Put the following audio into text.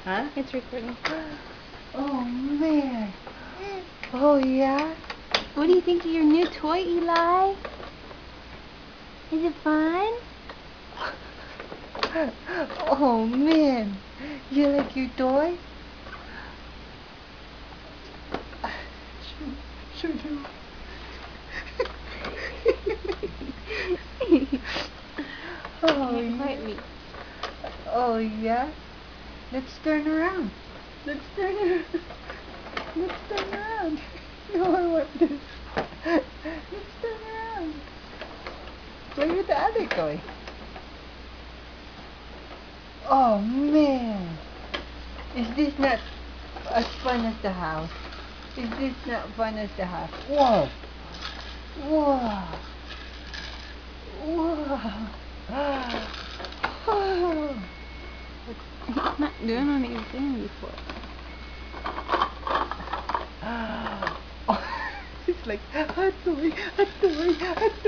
Huh? It's recording. Oh, man. Oh, yeah? What do you think of your new toy, Eli? Is it fun? Oh, man. You like your toy? Shoot him. Oh, Can't yeah. bite me. Oh, yeah? Let's turn around. Let's turn around. Let's turn around. No, I want this. Let's turn around. Play with the other toy. Oh, man. Is this not as fun as the house? Is this not fun as the house? Whoa. Whoa. Whoa. Oh. He's not doing what he was doing before. Oh. It's like, a toy, a toy, a toy.